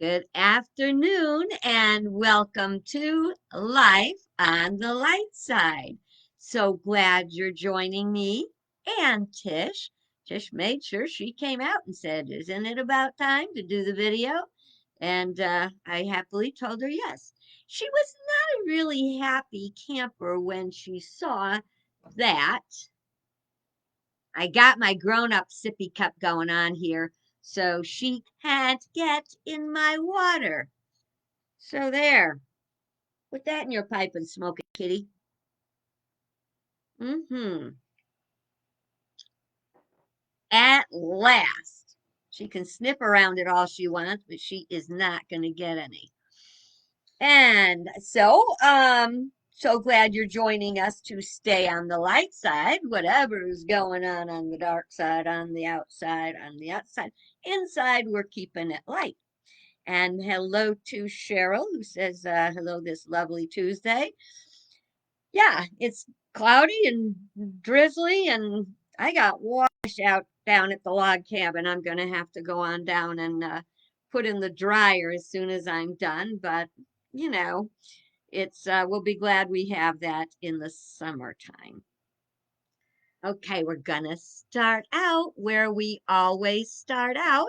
Good afternoon and welcome to Life on the Light Side. So glad you're joining me and Tish. Tish made sure she came out and said, "Isn't it about time to do the video?" And I happily told her yes. She was not a really happy camper when she saw that I got my grown up sippy cup going on here, so she can't get in my water. So there. Put that in your pipe and smoke it, kitty. Mm-hmm. At last. She can sniff around it all she wants, but she is not going to get any. And so glad you're joining us to stay on the light side, whatever is going on the dark side, on the outside. Inside, we're keeping it light. And hello to Cheryl, who says hello this lovely Tuesday. Yeah, it's cloudy and drizzly, and I got washed out down at the log cabin. I'm going to have to go on down and put in the dryer as soon as I'm done. But, you know, it's we'll be glad we have that in the summertime. Okay, we're going to start out where we always start out.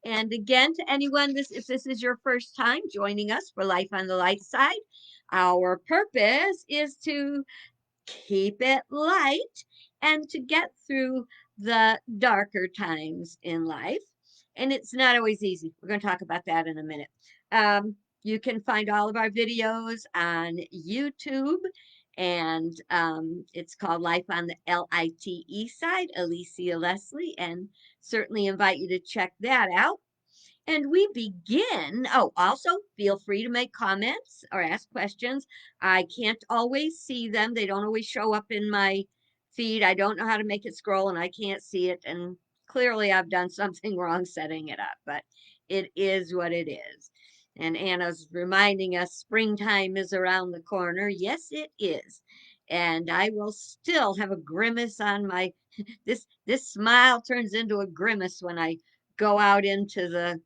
And again, to anyone, if this is your first time joining us for Life on the Light Side, our purpose is to keep it light and to get through the darker times in life. And it's not always easy. We're going to talk about that in a minute. You can find all of our videos on YouTube, and it's called Life on the LITE side, Alicia Leslie, and certainly invite you to check that out. And we begin. Oh, also feel free to make comments or ask questions. I can't always see them. They don't always show up in my feed. I don't know how to make it scroll and I can't see it. And clearly I've done something wrong setting it up, but it is what it is. And Anna's reminding us springtime is around the corner. Yes, it is. And I will still have a grimace on my this smile turns into a grimace when I go out into the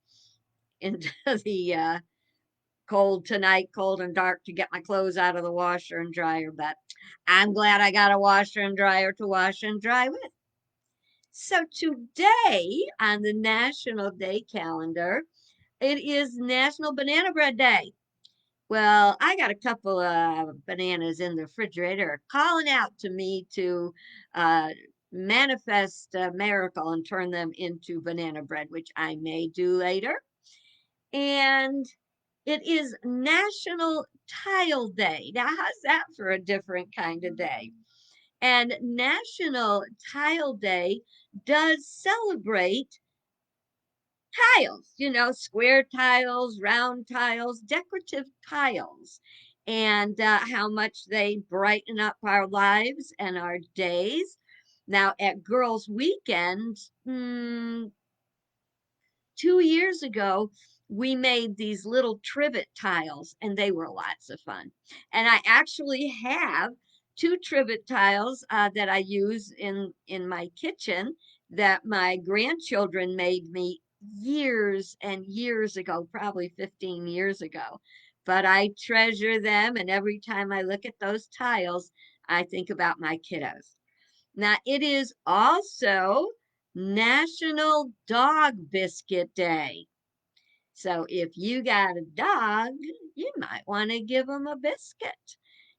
cold tonight, cold and dark to get my clothes out of the washer and dryer. But I'm glad I got a washer and dryer to wash and dry with. So today on the National Day calendar, it is National Banana Bread Day. Well, I got a couple of bananas in the refrigerator calling out to me to uh, manifest a miracle and turn them into banana bread, which I may do later. And it is National Tile Day. Now, how's that for a different kind of day? And National Tile Day does celebrate tiles, square tiles, round tiles, decorative tiles, and how much they brighten up our lives and our days. Now, at Girls' Weekend, 2 years ago, we made these little trivet tiles and they were lots of fun. And I actually have two trivet tiles that I use in my kitchen that my grandchildren made me years and years ago, probably 15 years ago. But I treasure them, and every time I look at those tiles, I think about my kiddos. Now, it is also National Dog Biscuit Day. So if you got a dog, you might want to give them a biscuit.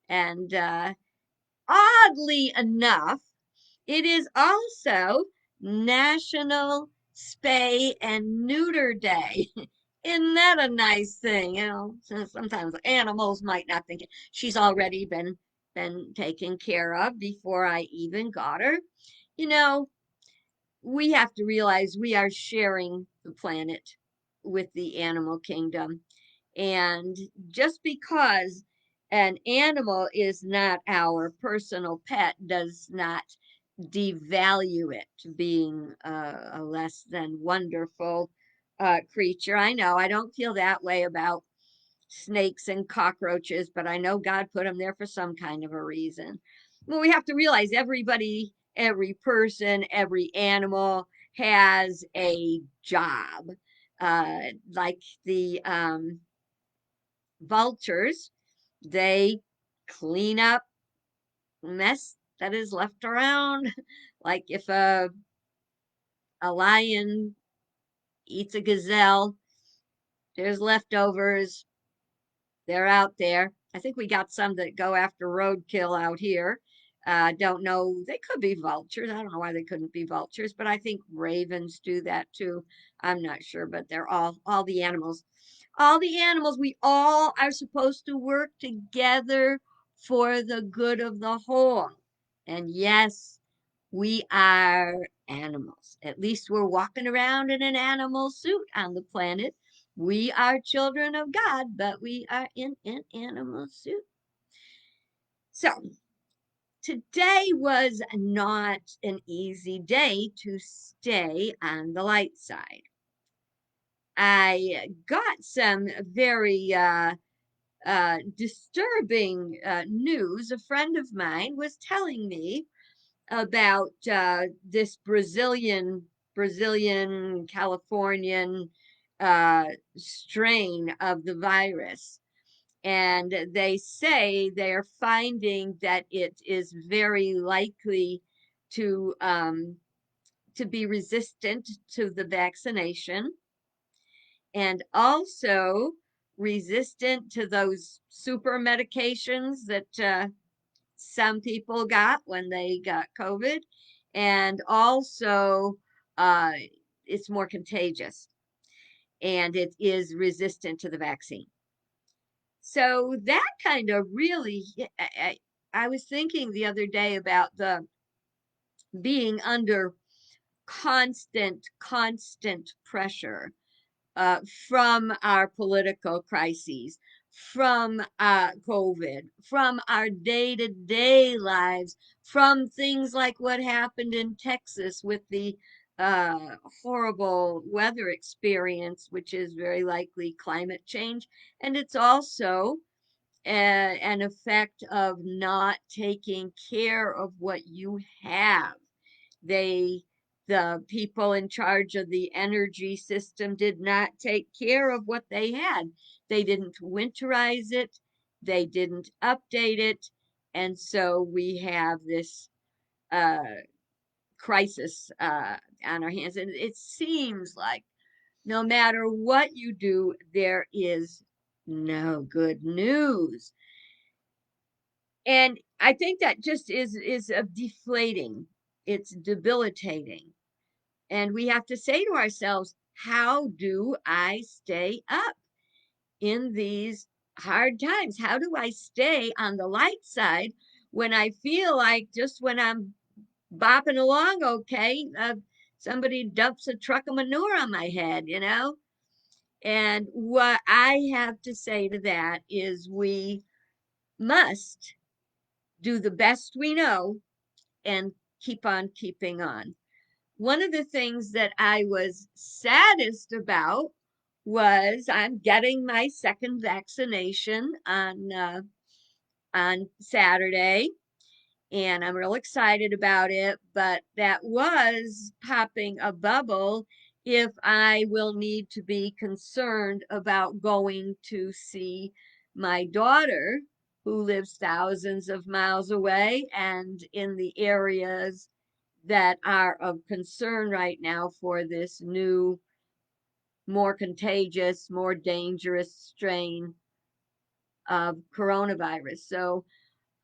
And oddly enough, it is also National Spay and Neuter Day. Isn't that a nice thing? Sometimes animals might not think it. She's already been taken care of before I even got her. You know, we have to realize we are sharing the planet with the animal kingdom. And just because an animal is not our personal pet does not devalue it to being a less than wonderful creature. I know I don't feel that way about snakes and cockroaches, but I know God put them there for some kind of a reason. Well, we have to realize every person, every animal has a job. like the vultures, they clean up mess that is left around. Like if a lion eats a gazelle, there's leftovers, they're out there. I think we got some that go after roadkill out here. Don't know. They could be vultures. I don't know why they couldn't be vultures, but I think ravens do that too. I'm not sure, but they're all the animals. All the animals, we all are supposed to work together for the good of the whole. And yes, we are animals. At least we're walking around in an animal suit on the planet. We are children of God, but we are in an animal suit. So today was not an easy day to stay on the light side. I got some very disturbing news. A friend of mine was telling me about this Brazilian Californian strain of the virus. And they say they're finding that it is very likely to be resistant to the vaccination and also resistant to those super medications that some people got when they got COVID, and also uh, it's more contagious and it is resistant to the vaccine. So that kind of really, I was thinking the other day about the being under constant pressure from our political crises, from COVID, from our day to day lives, from things like what happened in Texas with the horrible weather experience, which is very likely climate change. And it's also an effect of not taking care of what you have. They, the people in charge of the energy system, did not take care of what they had. They didn't winterize it, they didn't update it, and so we have this uh, crisis on our hands. And it seems like no matter what you do, there is no good news. And I think that just is deflating. It's debilitating. And we have to say to ourselves, how do I stay up in these hard times? How do I stay on the light side when I feel like just when I'm bopping along okay, somebody dumps a truck of manure on my head, you know? And what I have to say to that is we must do the best we know and keep on keeping on. One of the things that I was saddest about was I'm getting my second vaccination on Saturday, and I'm real excited about it. But that was popping a bubble if I will need to be concerned about going to see my daughter, who lives thousands of miles away and in the areas that are of concern right now for this new, more contagious, more dangerous strain of coronavirus. So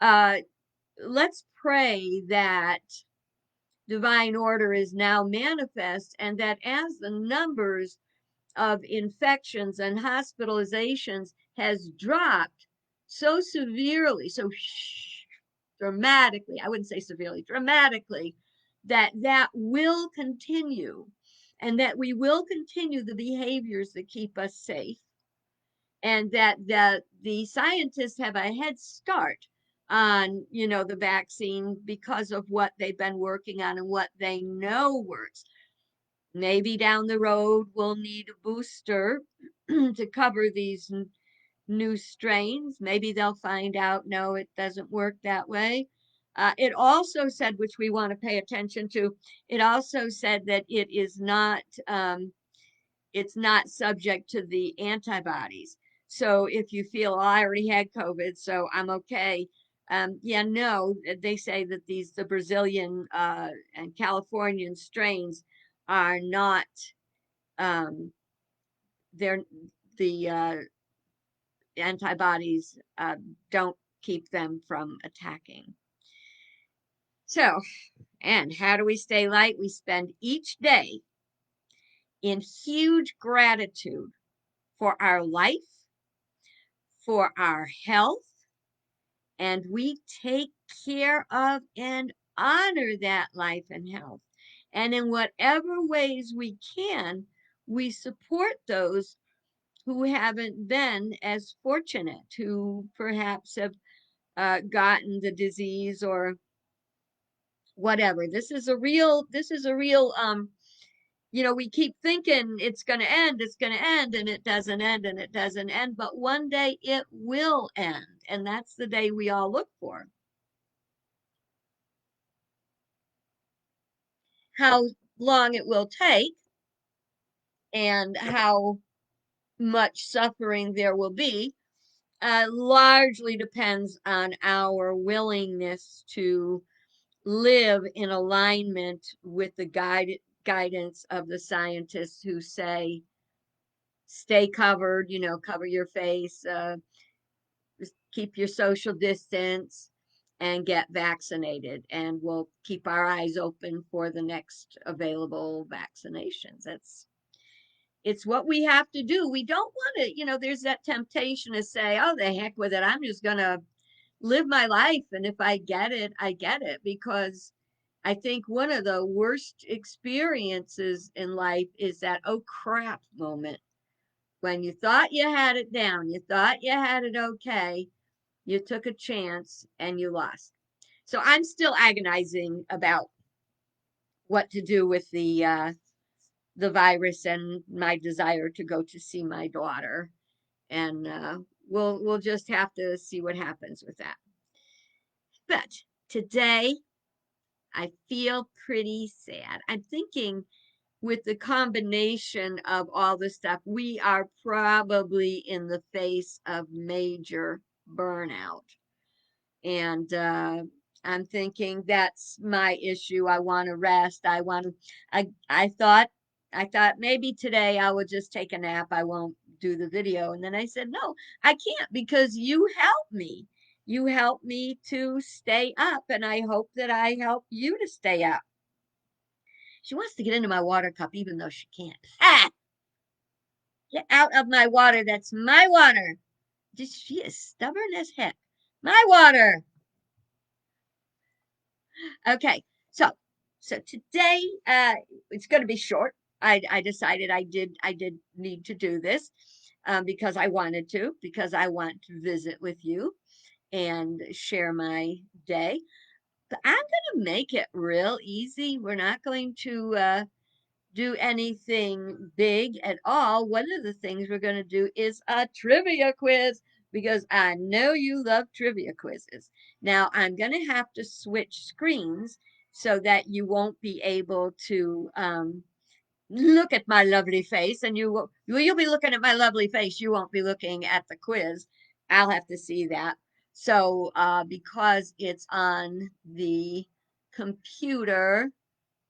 uh, let's pray that divine order is now manifest and that as the numbers of infections and hospitalizations has dropped so severely, so dramatically, I wouldn't say severely, dramatically, that will continue and that we will continue the behaviors that keep us safe, and that the scientists have a head start on the vaccine because of what they've been working on and what they know works. Maybe down the road we'll need a booster to cover these new strains. Maybe they'll find out, no, it doesn't work that way. It also said, which we want to pay attention to, it also said that it is not it's not subject to the antibodies. So if you feel, oh, I already had COVID, so I'm okay. Yeah, no, they say that the Brazilian and Californian strains are not, um, they're the antibodies don't keep them from attacking. So, and how do we stay light? We spend each day in huge gratitude for our life, for our health, and we take care of and honor that life and health. And in whatever ways we can, we support those who haven't been as fortunate, who perhaps have gotten the disease or whatever. This is a real, we keep thinking it's going to end, and it doesn't end, and it doesn't end. But one day it will end. And that's the day we all look for. How long it will take and how much suffering there will be largely depends on our willingness to live in alignment with the guidance of the scientists who say stay covered, cover your face, keep your social distance, and get vaccinated. And we'll keep our eyes open for the next available vaccinations. It's what we have to do. We don't want to, there's that temptation to say, oh, the heck with it. I'm just going to live my life. And if I get it, I get it. Because I think one of the worst experiences in life is that, oh crap moment when you thought you had it down, you thought you had it okay, you took a chance and you lost. So I'm still agonizing about what to do with the virus and my desire to go to see my daughter. And we'll just have to see what happens with that. But today I feel pretty sad. I'm thinking with the combination of all this stuff, we are probably in the face of major burnout. And I'm thinking that's my issue. I want to rest. I thought maybe today I would just take a nap. I won't do the video. And then I said, no, I can't because you help me. You help me to stay up, and I hope that I help you to stay up. She wants to get into my water cup even though she can't. Ah! Get out of my water. That's my water. She is stubborn as heck. My water. Okay, so today it's going to be short. I decided I did need to do this because I wanted to, because I want to visit with you and share my day. But I'm going to make it real easy. We're not going to do anything big at all. One of the things we're going to do is a trivia quiz because I know you love trivia quizzes. Now, I'm going to have to switch screens so that you won't be able to look at my lovely face, and you'll be looking at my lovely face. You won't be looking at the quiz. I'll have to see that. So, because it's on the computer,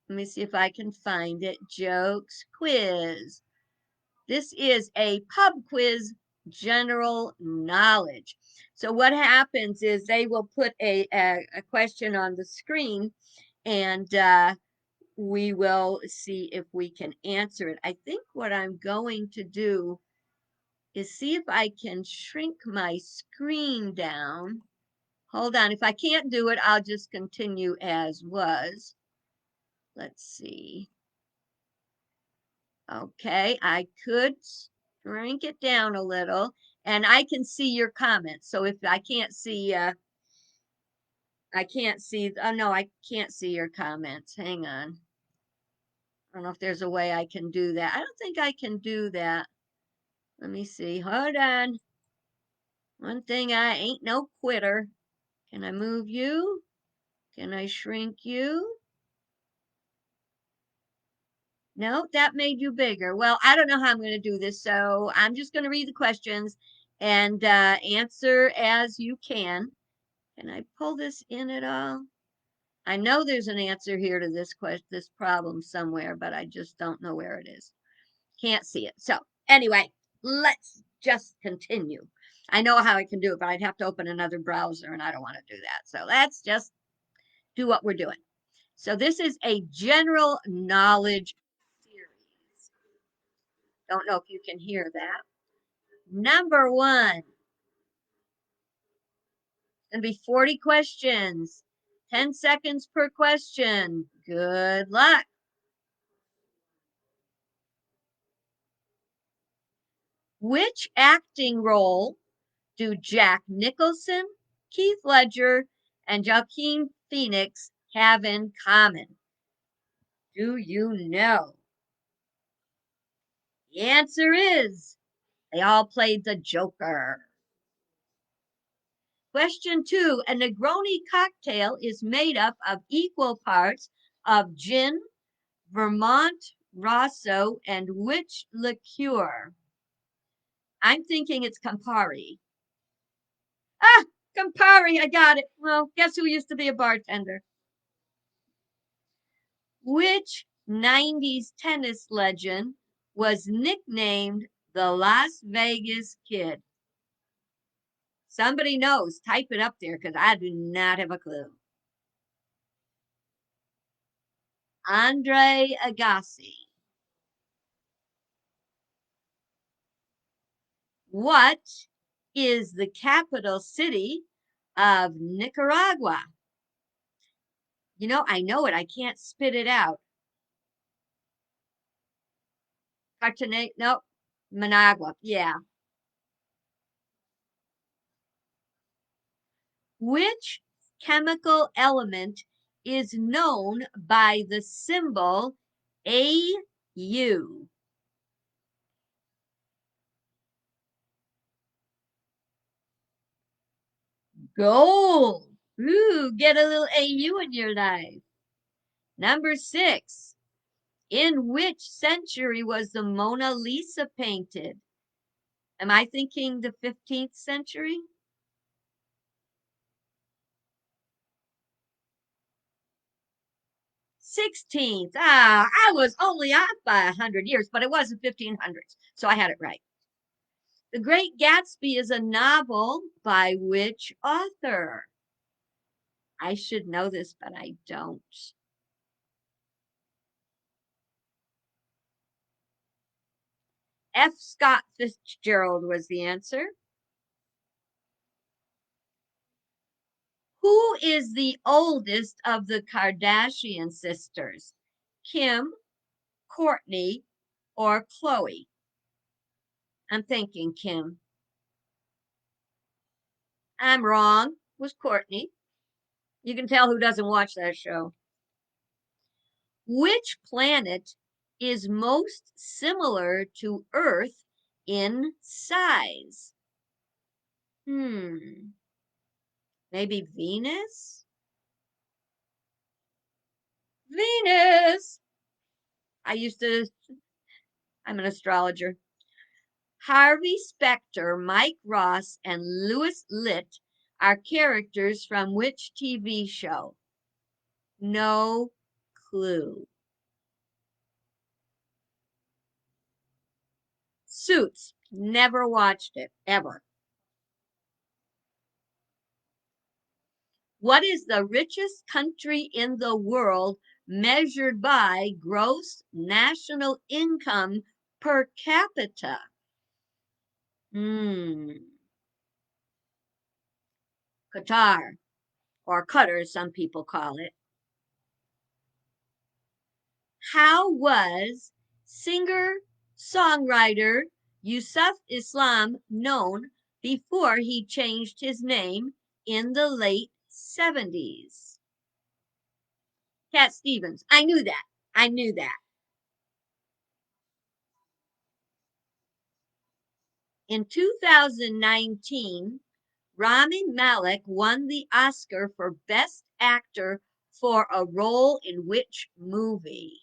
let me see if I can find it. Jokes quiz. This is a pub quiz, general knowledge. So what happens is they will put a question on the screen, and we will see if we can answer it. I think what I'm going to do is see if I can shrink my screen down. Hold on. If I can't do it, I'll just continue as was. Let's see. Okay, I could shrink it down a little, and I can see your comments. So if I can't see, oh no, I can't see your comments. Hang on. I don't know if there's a way I can do that. I don't think I can do that. Let me see. Hold on. One thing, I ain't no quitter. Can I move you? Can I shrink you? No, that made you bigger. Well, I don't know how I'm going to do this, so I'm just going to read the questions and answer as you can. Can I pull this in at all? I know there's an answer here to this question, this problem somewhere, but I just don't know where it is. Can't see it. So anyway, let's just continue. I know how I can do it, but I'd have to open another browser and I don't want to do that. So let's just do what we're doing. So this is a general knowledge series. Don't know if you can hear that. Number one, going to be 40 questions, 10 seconds per question. Good luck. Which acting role do Jack Nicholson, Keith Ledger, and Joaquin Phoenix have in common? Do you know? The answer is they all played the Joker. Question two, a Negroni cocktail is made up of equal parts of gin, Vermont Rosso, and which liqueur? I'm thinking it's Campari. Ah, Campari, I got it. Well, guess who used to be a bartender? Which 90s tennis legend was nicknamed the Las Vegas Kid? Somebody knows. Type it up there because I do not have a clue. Andre Agassi. What is the capital city of Nicaragua? You know, I know it. I can't spit it out. Cartagena, no, Managua. Yeah. Which chemical element is known by the symbol AU? Gold. Ooh, get a little AU in your life. Number six. In which century was the Mona Lisa painted? Am I thinking the 15th century? 16th. Ah, I was only off by 100 years, but it was the 1500s, so I had it right. The Great Gatsby is a novel by which author? I should know this, but I don't. F. Scott Fitzgerald was the answer. Who is the oldest of the Kardashian sisters? Kim, Courtney, or Chloe? I'm thinking Kim. I'm wrong. It was Courtney. You can tell who doesn't watch that show. Which planet is most similar to Earth in size? Hmm, maybe Venus? Venus! I'm an astrologer. Harvey Specter, Mike Ross, and Louis Litt are characters from which TV show? No clue. Suits. Never watched it, ever. What is the richest country in the world measured by gross national income per capita? Hmm. Qatar, or Qatar, as some people call it. How was singer songwriter Yusuf Islam known before he changed his name in the late 70s? Cat Stevens. I knew that. I knew that. In 2019, Rami Malek won the Oscar for Best Actor for a role in which movie?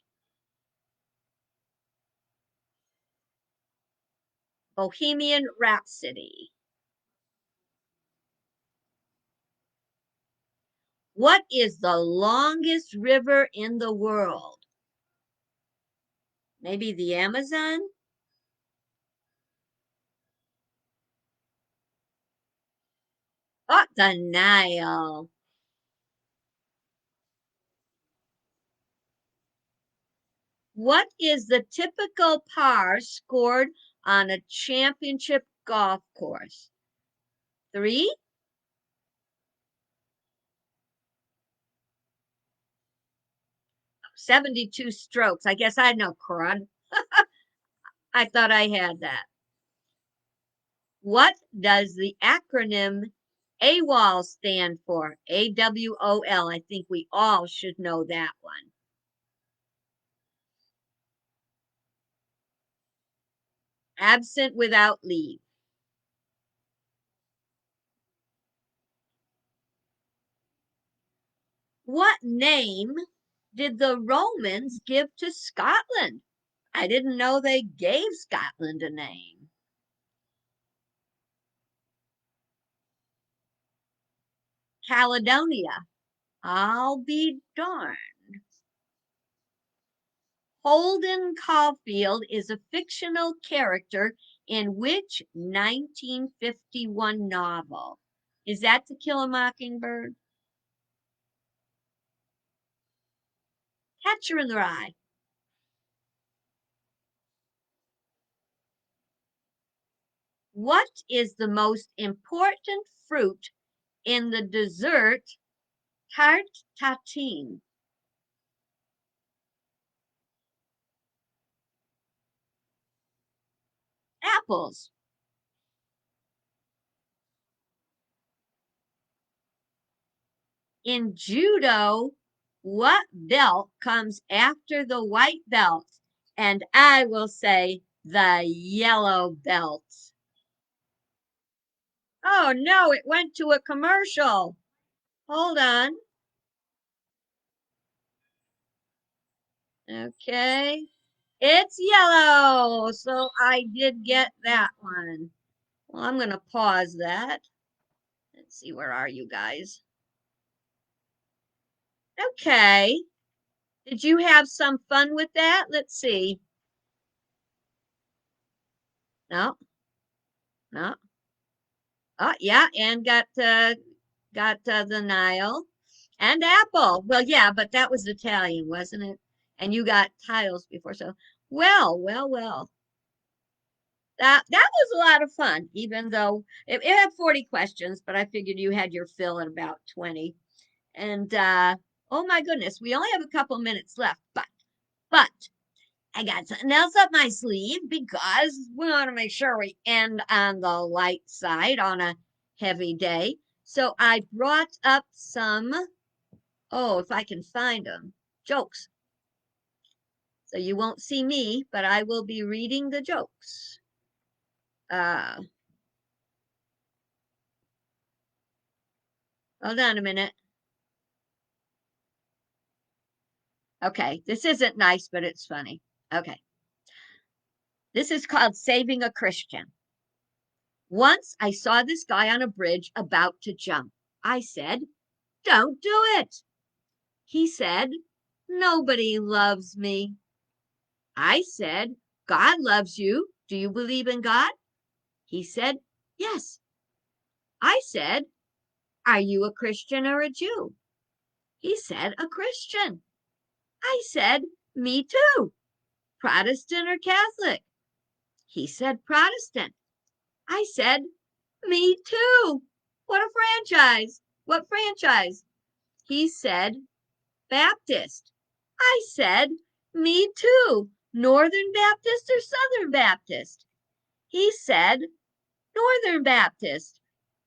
Bohemian Rhapsody. What is the longest river in the world? Maybe the Amazon? Oh, the Nile. What is the typical par scored on a championship golf course? Three? 72 strokes. I guess I know, crud. I thought I had that. What does the acronym AWOL stand for? AWOL. I think we all should know that one. Absent without leave. What name did the Romans give to Scotland? I didn't know they gave Scotland a name. Caledonia. I'll be darned. Holden Caulfield is a fictional character in which 1951 novel? Is that To Kill a Mockingbird? Catcher in the Rye. What is the most important fruit in the dessert tarte tatin? Apples. In judo, what belt comes after the white belt? And I will say the yellow belt. Oh no, it went to a commercial. Hold on. Okay. It's yellow. So I did get that one. Well, I'm going to pause that. Let's see, where are you guys? Okay. Did you have some fun with that? Let's see. No, no. Oh, yeah, and got the Nile and apple. Well, yeah, but that was Italian, wasn't it? And you got tiles before, so well. That was a lot of fun, even though it had 40 questions, but I figured you had your fill at about 20. And oh my goodness, we only have a couple minutes left, but I got something else up my sleeve because we want to make sure we end on the light side on a heavy day. So I brought up some, oh, if I can find them, jokes. So you won't see me, but I will be reading the jokes. Uh, Hold on a minute. Okay, this isn't nice, but it's funny. Okay. This is called Saving a Christian. Once I saw this guy on a bridge about to jump. I said, "Don't do it." He said, "Nobody loves me." I said, "God loves you. Do you believe in God?" He said, "Yes." I said, "Are you a Christian or a Jew?" He said, "A Christian." I said, "Me too. Protestant or Catholic?" He said, "Protestant." I said, "Me too. What a franchise. What franchise?" He said, "Baptist." I said, "Me too. Northern Baptist or Southern Baptist?" He said, "Northern Baptist."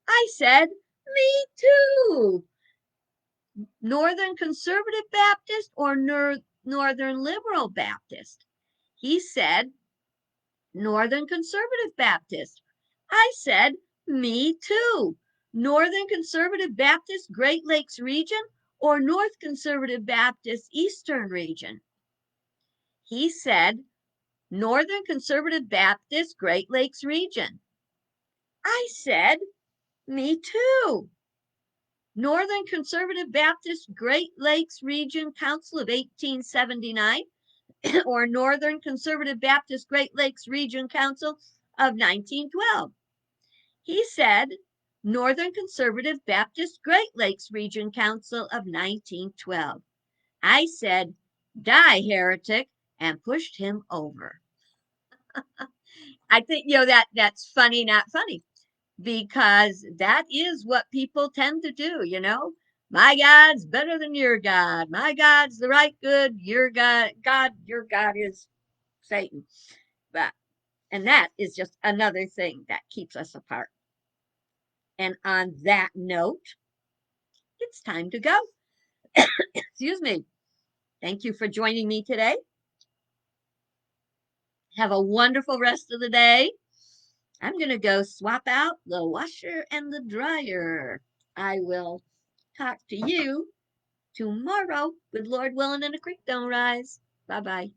I said, "Me too. Northern Conservative Baptist or Northern Liberal Baptist?" He said, "Northern Conservative Baptist." I said, "Me too. Northern Conservative Baptist Great Lakes region or North Conservative Baptist Eastern region?" He said, Northern Conservative Baptist Great Lakes region. I said, me too. Northern Conservative Baptist Great Lakes Region Council of 1879 or Northern Conservative Baptist Great Lakes Region Council of 1912. He said Northern Conservative Baptist Great Lakes Region Council of 1912. I said, die, heretic, and pushed him over. I think, that's funny, not funny, because that is what people tend to do. My God's better than your God. My God's the right good. Your God is Satan. And that is just another thing that keeps us apart. And on that note, it's time to go. Excuse me. Thank you for joining me today. Have a wonderful rest of the day. I'm going to go swap out the washer and the dryer. I will talk to you tomorrow with Lord willing and a creek don't rise. Bye-bye.